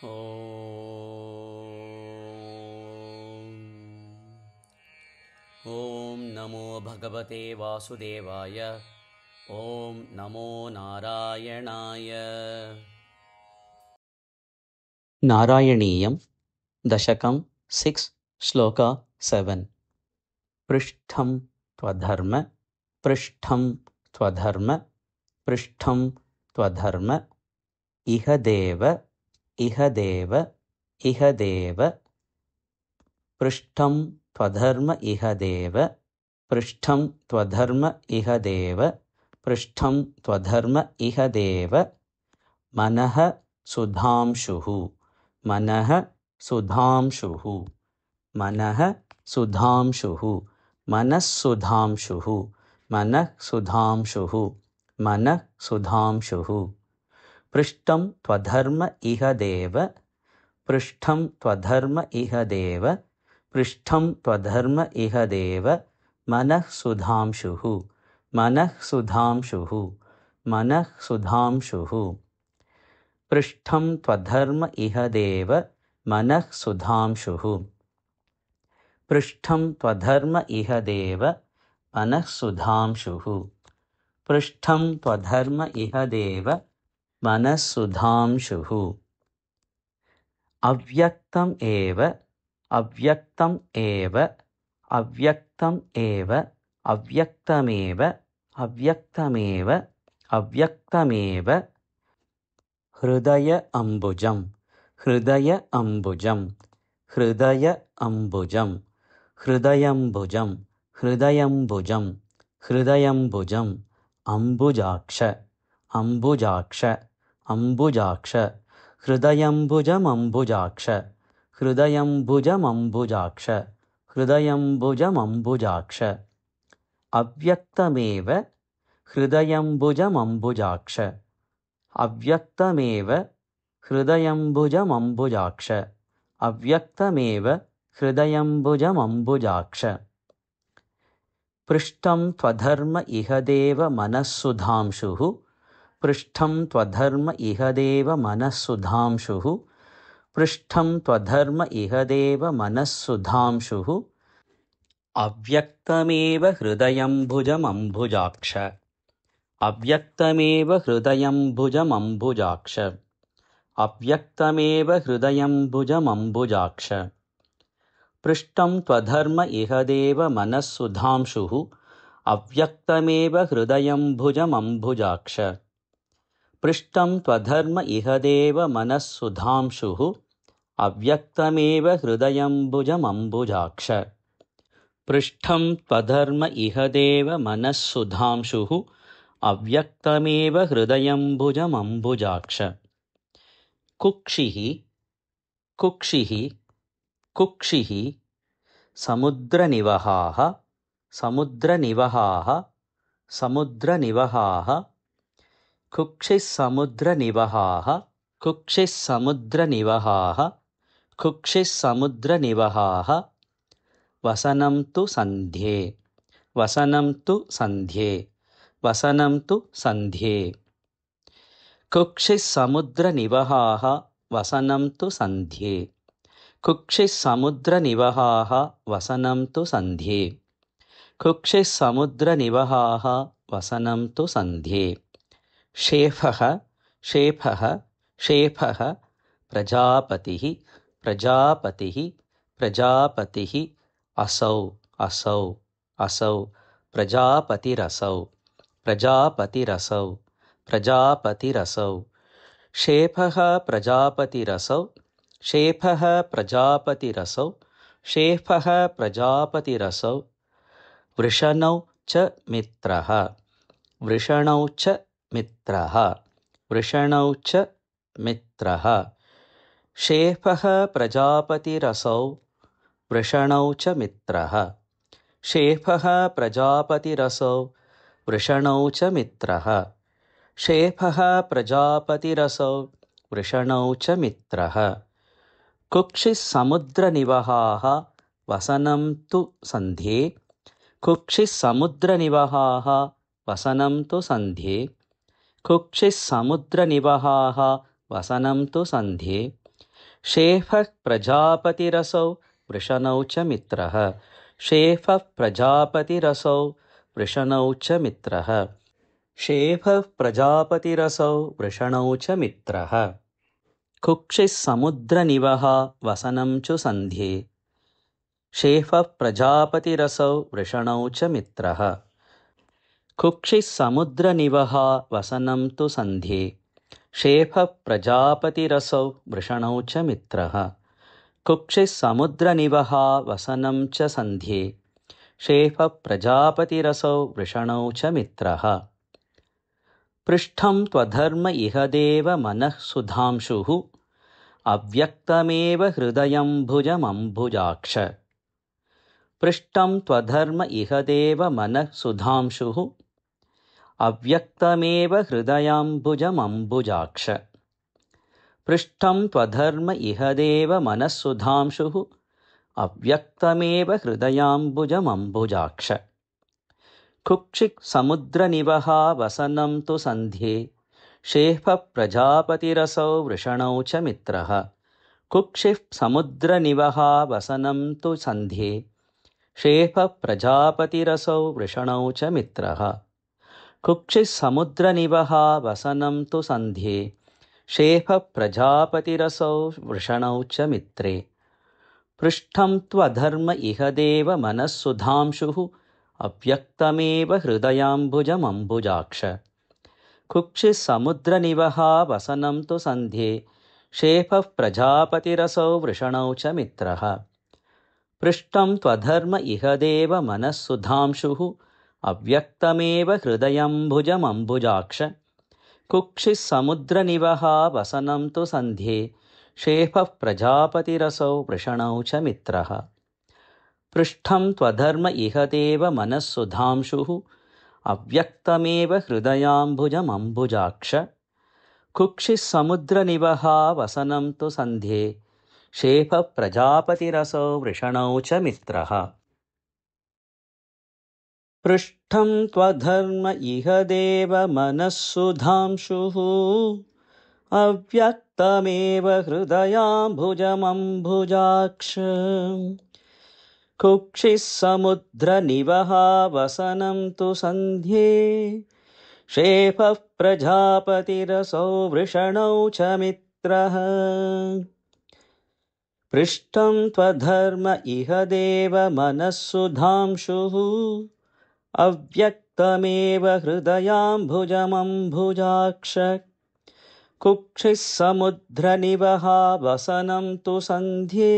ॐ नमो भगवते वासुदेवाय। ॐ नमो नारायणाय। नारायणीयं दशकं 6 श्लोक 7। पृष्ठं त्वधर्म पृष्ठं त्वधर्म पृष्ठं त्वधर्म इह देव इह देव इह देव पृष्ठं त्वधर्म इह देव पृष्ठं त्वधर्म इह देव पृष्ठं त्वधर्म इह देव मनः सुधांशुः मनः सुधांशुः मनः सुधांशुः मनः सुधांशुः मनः सुधांशुः मनः सुधांशुः पृष्ठं त्वधर्म इह देव पृष्ठं त्वधर्म इह देव पृष्ठं त्वधर्म इह देव मनः सुधांशुः मनः सुधांशुः मनः सुधांशुः पृष्ठं त्वधर्म इह देव मनः सुधांशुः पृष्ठं त्वधर्म इह देव मनः सुधांशुः पृष्ठं त्वधर्म इह देव मनः सुधांशुः अव्यक्तम् एव अव्यक्तम् एव अव्यक्तम् एव अव्यक्तमेव अव्यक्तमेव अव्यक्तमेव हृदय अम्बुजं हृदय अम्बुजं हृदय अम्बुजं हृदयम्बुजं हृदयम्बुजं हृदयम्बुजम् अम्बुजाक्ष अम्बुजाक्ष अम्बुजाक्ष हृदयम्बुजमम्बुजाक्ष हृदयम्बुजमम्बुजाक्ष हृदयम्बुजमम्बुजाक्ष अव्यक्तमेव हृदयम्बुजमम्बुजाक्ष अव्यक्तमेव हृदयम्बुजमम्बुजाक्ष अव्यक्तमेव हृदयम्बुजमम्बुजाक्ष पृष्ठं त्वधर्म इह देव मनः सुधांशुः पृष्ठं त्वधर्म इह देव मनः सुधांशुः पृष्ठं त्वधर्म इह देव मनः सुधांशुः अव्यक्तमेव हृदयम्बुजमम्बुजाक्ष अव्यक्तमेव हृदयम्बुजमम्बुजाक्ष अव्यक्तमेव हृदयम्बुजमम्बुजाक्ष पृष्ठं त्वधर्म इह देव मनः सुधांशुः अव्यक्तमेव हृदयम्बुजमम्बुजाक्ष पृष्ठं त्वधर्म इह देव मनः सुधांशुः अव्यक्तमेव हृदयम्बुजमम्बुजाक्ष पृष्ठं त्वधर्म इह देव मनः सुधांशुः अव्यक्तमेव हृदयम्बुजमम्बुजाक्ष कुक्षिः कुक्षिः कुक्षिः समुद्रनिवहाः समुद्रनिवहाः समुद्रनिवहाः कुक्षिस्समुद्रनिवहाः कुक्षिस्समुद्रनिवहाः कुक्षिस्समुद्रनिवहाः वसनं तु सन्ध्ये वसनं तु सन्ध्ये वसनं तु सन्ध्ये कुक्षिस्समुद्रनिवहाः वसनं तु सन्ध्ये कुक्षिस्समुद्रनिवहाः वसनं तु सन्ध्ये कुक्षिस्समुद्रनिवहाः वसनं तु सन्ध्ये शेफः शेफः शेफः प्रजापतिः प्रजापतिः प्रजापतिः असौ असौ असौ प्रजापतिरसौ प्रजापतिरसौ प्रजापतिरसौ शेफः प्रजापतिरसौ शेफः प्रजापतिरसौ शेफः प्रजापतिरसौ वृषणौ च मित्रः वृषणौ च मित्रः वृषणौ च मित्रः शेफः प्रजापतिरसौ वृषणौ च मित्रः शेफः प्रजापतिरसौ वृषणौ च मित्रः शेफः प्रजापतिरसौ वृषणौ च मित्रः कुक्षिस्समुद्रनिवहाः वसनं तु सन्ध्ये कुक्षिस्समुद्रनिवहाः वसनं तु सन्ध्ये कुक्षिस्समुद्रनिवहाः वसनं तु सन्ध्ये शेफः प्रजापतिरसौ वृषणौ च मित्रः शेफः प्रजापतिरसौ वृषणौ च मित्रः शेफः प्रजापतिरसौ वृषणौ च मित्रः कुक्षिः समुद्रनिवः वसनं च सन्ध्ये शेफः प्रजापतिरसौ वृषणौ च मित्रः कुक्षिः समुद्रनिवः वसनं तु सन्ध्ये शेफः प्रजापतिरसौ वृषणौ च मित्रः कुक्षिः समुद्रनिवः वसनं च सन्ध्ये शेफः प्रजापतिरसौ वृषणौ च मित्रः पृष्ठं त्वधर्म इह देव मनः सुधांशुः अव्यक्तमेव हृदयं भुजमम्बुजाक्ष पृष्ठं त्वधर्म इह देव मनः सुधांशुः अव्यक्तमेव हृदयाम्बुजमम्बुजाक्ष पृष्ठं त्वधर्म इह देव मनः सुधांशुः अव्यक्तमेव हृदयाम्बुजमम्बुजाक्ष कुक्षिः समुद्रनिवः वसनं तु सन्ध्ये शेफः प्रजापतिरसौ वृषणौ च मित्रः कुक्षिः समुद्रनिवः वसनं तु सन्ध्ये शेफः प्रजापतिरसौ वृषणौ च मित्रः कुक्षिः समुद्रनिवः वसनं तु सन्ध्ये शेफः प्रजापतिरसौ वृषणौ च मित्रे पृष्ठं त्वधर्म इह देव मनः सुधांशुः अव्यक्तमेव हृदयाम्बुजमम्बुजाक्ष कुक्षिः समुद्रनिवः वसनं तु सन्ध्ये शेफः प्रजापतिरसौ वृषणौ च मित्रः पृष्ठं त्वधर्म इह देव मनः सुधांशुः अव्यक्तमेव हृदयाम्बुजमम्बुजाक्ष कुक्षिः समुद्रनिवः वसनं तु सन्ध्ये शेफः प्रजापतिरसौ वृषणौ च मित्रः पृष्ठं त्वधर्म इह देव मनः सुधांशुः अव्यक्तमेव हृदयाम्बुजमम्बुजाक्ष कुक्षिः समुद्रनिवः वसनं तु सन्ध्ये शेफः प्रजापतिरसौ वृषणौ च मित्रः पृष्ठं त्वधर्म इह देव मनः सुधांशुः अव्यक्तमेव हृदयाम्बुजमम्बुजाक्ष कुक्षिः समुद्रनिवः वसनं तु सन्ध्ये शेफः प्रजापतिरसौ वृषणौ च मित्रः पृष्ठं त्वधर्म इह देव मनः सुधांशुः अव्यक्तमेव हृदयाम्बुजमम्बुजाक्ष कुक्षिः समुद्रनिवः वसनं तु सन्ध्ये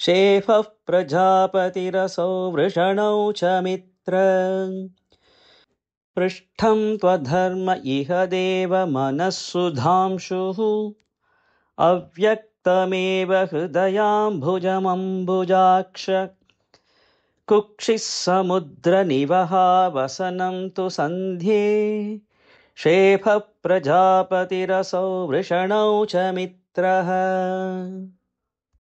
शेफः प्रजापतिरसौ वृषणौ च मित्र पृष्ठं त्वधर्म इह देव मनः सुधांशुः अव्यक्तमेव हृदयाम्बुजमम्बुजाक्ष कुक्षिः समुद्रनिवः वसनं तु सन्ध्ये शेफः प्रजापतिरसौ वृषणौ च मित्रः।